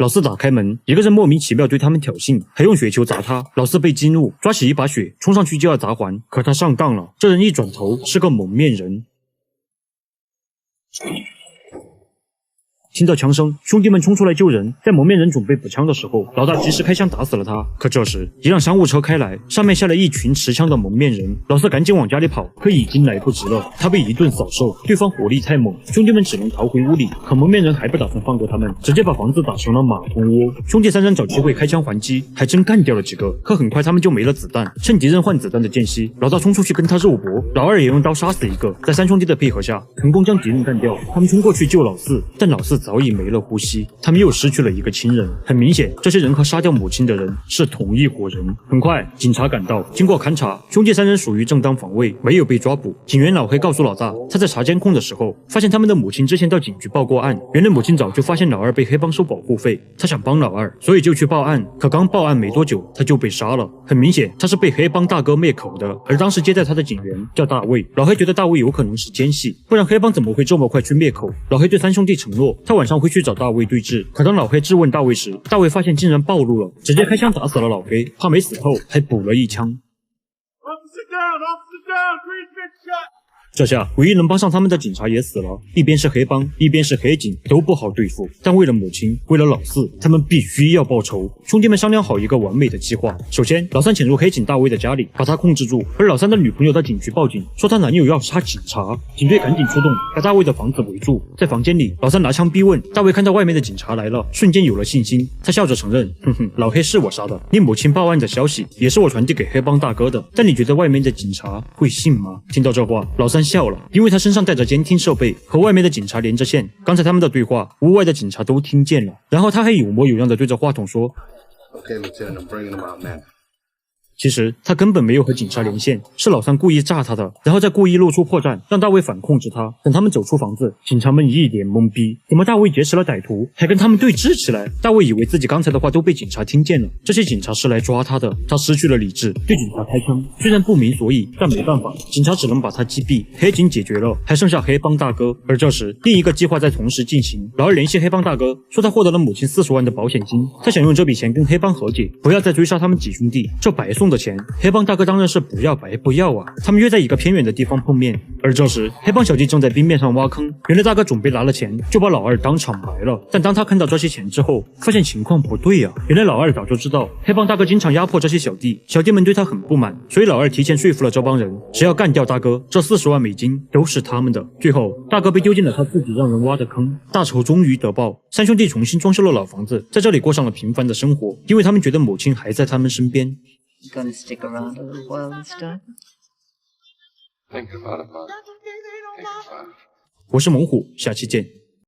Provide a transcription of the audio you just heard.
老四打开门，一个人莫名其妙对他们挑衅，还用雪球砸他。老四被激怒，抓起一把雪冲上去就要砸还，可他上当了。这人一转头是个蒙面人。听到枪声，兄弟们冲出来救人。在蒙面人准备补枪的时候，老大及时开枪打死了他。可这时，一辆商务车开来，上面下来一群持枪的蒙面人。老四赶紧往家里跑，可已经来不及了。他被一顿扫射，对方火力太猛，兄弟们只能逃回屋里。可蒙面人还不打算放过他们，直接把房子打成了马蜂窝。兄弟三人找机会开枪还击，还真干掉了几个。可很快他们就没了子弹，趁敌人换子弹的间隙，老大冲出去跟他肉搏，老二也用刀杀死一个。在三兄弟的配合下，成功将敌人干掉。他们冲过去救老四，但老四早已没了呼吸，他们又失去了一个亲人。很明显，这些人和杀掉母亲的人是同一伙人。很快，警察赶到，经过勘查，兄弟三人属于正当防卫，没有被抓捕。警员老黑告诉老大，他在查监控的时候，发现他们的母亲之前到警局报过案。原来母亲早就发现老二被黑帮收保护费，他想帮老二，所以就去报案。可刚报案没多久，他就被杀了。很明显，他是被黑帮大哥灭口的。而当时接待他的警员叫大卫，老黑觉得大卫有可能是奸细，不然黑帮怎么会这么快去灭口？老黑对三兄弟承诺，他晚上会去找大卫对峙。可当老黑质问大卫时，大卫发现竟然暴露了，直接开枪打死了老黑，怕没死透，还补了一枪。这下唯一能帮上他们的警察也死了，一边是黑帮，一边是黑警，都不好对付。但为了母亲，为了老四，他们必须要报仇。兄弟们商量好一个完美的计划。首先，老三潜入黑警大卫的家里，把他控制住，而老三的女朋友到警局报警，说她男友要杀警察。警队赶紧出动，把大卫的房子围住。在房间里，老三拿枪逼问大卫，看到外面的警察来了，瞬间有了信心。他笑着承认，老黑是我杀的，你母亲报案的消息也是我传递给黑帮大哥的，但你觉得外面的警察会信吗？听到这话，老三笑了，因为他身上带着监听设备，和外面的警察连着线。刚才他们的对话，屋外的警察都听见了。然后他还有模有样的对着话筒说 Okay, Lieutenant, I'm bringing them out now. 其实他根本没有和警察连线，是老三故意炸他的，然后再故意露出破绽，让大卫反控制他。等他们走出房子，警察们一脸懵逼，怎么大卫劫持了歹徒，还跟他们对峙起来？大卫以为自己刚才的话都被警察听见了，这些警察是来抓他的，他失去了理智，对警察开枪。虽然不明所以，但没办法，警察只能把他击毙。黑警解决了，还剩下黑帮大哥。而这时，另一个计划在同时进行。老二联系黑帮大哥，说他获得了母亲40万的保险金，他想用这笔钱跟黑帮和解，不要再追杀他们几兄弟。这白送的钱，黑帮大哥当然是不要白不要啊！他们约在一个偏远的地方碰面，而这时黑帮小弟正在冰面上挖坑。原来大哥准备拿了钱，就把老二当场埋了。但当他看到这些钱之后，发现情况不对啊！原来老二早就知道黑帮大哥经常压迫这些小弟，小弟们对他很不满，所以老二提前说服了这帮人，只要干掉大哥，这40万美金都是他们的。最后，大哥被丢进了他自己让人挖的坑，大仇终于得报。三兄弟重新装修了老房子，在这里过上了平凡的生活，因为他们觉得母亲还在他们身边。Gonna stick around a little while this time? Thinking about it, Mom. Thinking about it. 我是猛虎，下期见。